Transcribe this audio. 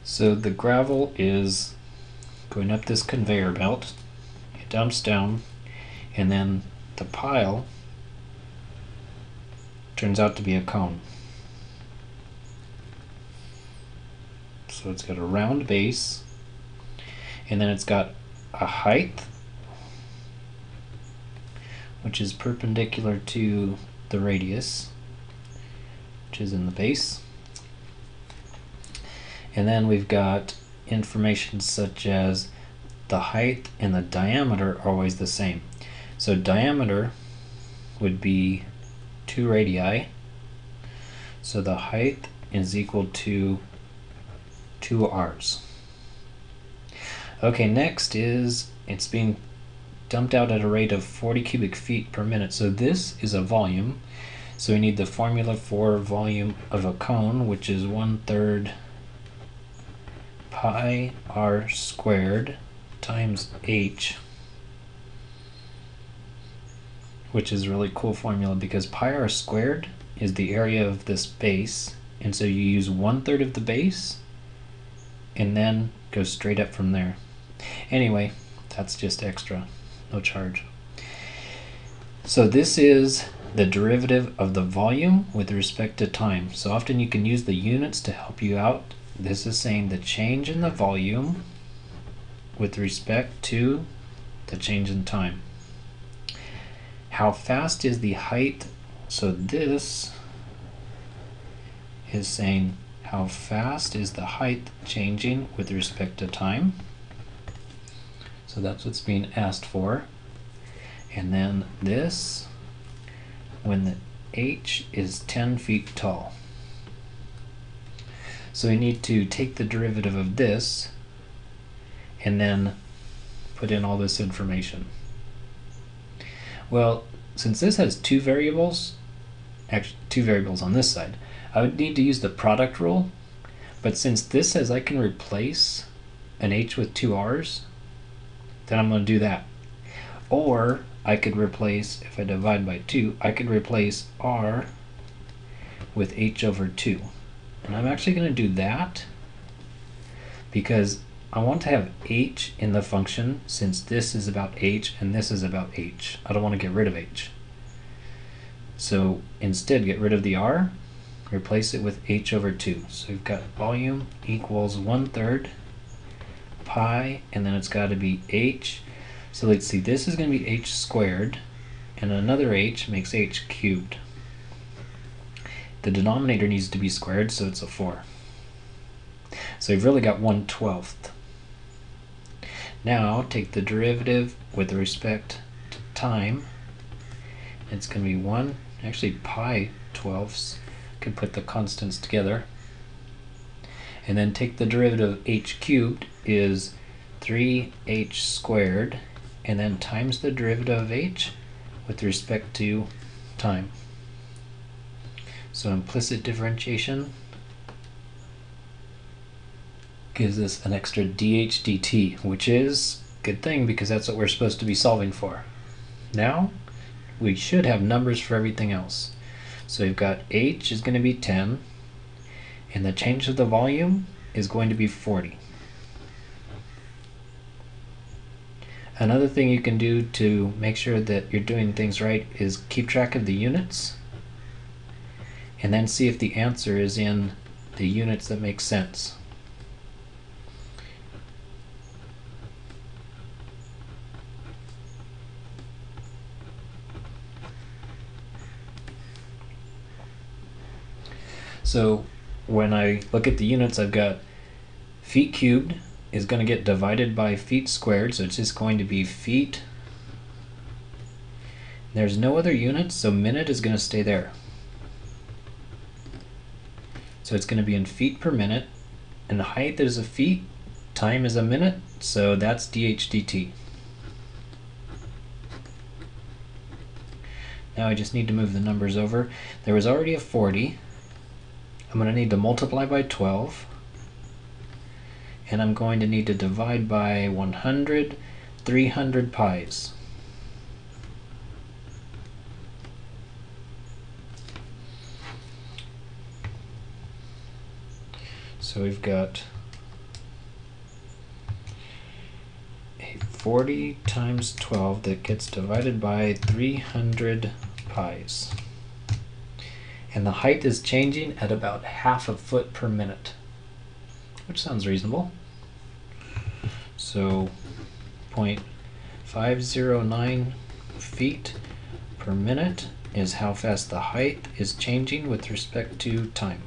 So the gravel is going up this conveyor belt, it dumps down, and then the pile turns out to be a cone. So it's got a round base, and then it's got a height which is perpendicular to the radius, which is in the base. And then we've got information such as the height and the diameter are always the same. So diameter would be 2 radii. So the height is equal to 2 r's. Okay, next is it's being dumped out at a rate of 40 cubic feet per minute. So this is a volume. So we need the formula for volume of a cone, which is 1/3 pi r squared times h, which is a really cool formula because pi r squared is the area of this base, and so you use 1/3 of the base and then go straight up from there. Anyway, that's just extra, no charge. So this is the derivative of the volume with respect to time. So often you can use the units to help you out. This is saying the change in the volume with respect to the change in time. How fast is the height? So this is saying how fast is the height changing with respect to time. So that's what's being asked for. And then this, when the h is 10 feet tall. So we need to take the derivative of this and then put in all this information. Well, since this has two variables, actually two variables on this side, I would need to use the product rule, but since this says I can replace an h with 2 r's, then I'm going to do that. Or I could replace, if I divide by 2, I could replace r with h over 2. And I'm actually going to do that because I want to have h in the function since this is about h and this is about h. I don't want to get rid of h. So instead get rid of the r, replace it with h over 2. So we've got volume equals 1/3 pi, and then it's got to be h. So let's see, this is going to be h squared, and another h makes h cubed. The denominator needs to be squared, so it's a 4. So we've really got 1/12. Now take the derivative with respect to time. It's going to be 1, actually pi 12ths. Can put the constants together. And then take the derivative of h cubed is 3h squared, and then times the derivative of h with respect to time. So implicit differentiation gives us an extra dh dt, which is a good thing because that's what we're supposed to be solving for. Now we should have numbers for everything else. So we've got h is going to be 10, and the change of the volume is going to be 40. Another thing you can do to make sure that you're doing things right is keep track of the units and then see if the answer is in the units that make sense. So when I look at the units, I've got feet cubed is going to get divided by feet squared, so it's just going to be feet. There's no other units, so minute is going to stay there. So it's going to be in feet per minute, and the height is a feet, time is a minute, so that's dh dt. Now I just need to move the numbers over. There was already a 40. I'm going to need to multiply by 12, and I'm going to need to divide by 100, 300 pi's. So we've got 40 times 12 that gets divided by 300 pi's. And the height is changing at about half a foot per minute, which sounds reasonable. So 0.509 feet per minute is how fast the height is changing with respect to time.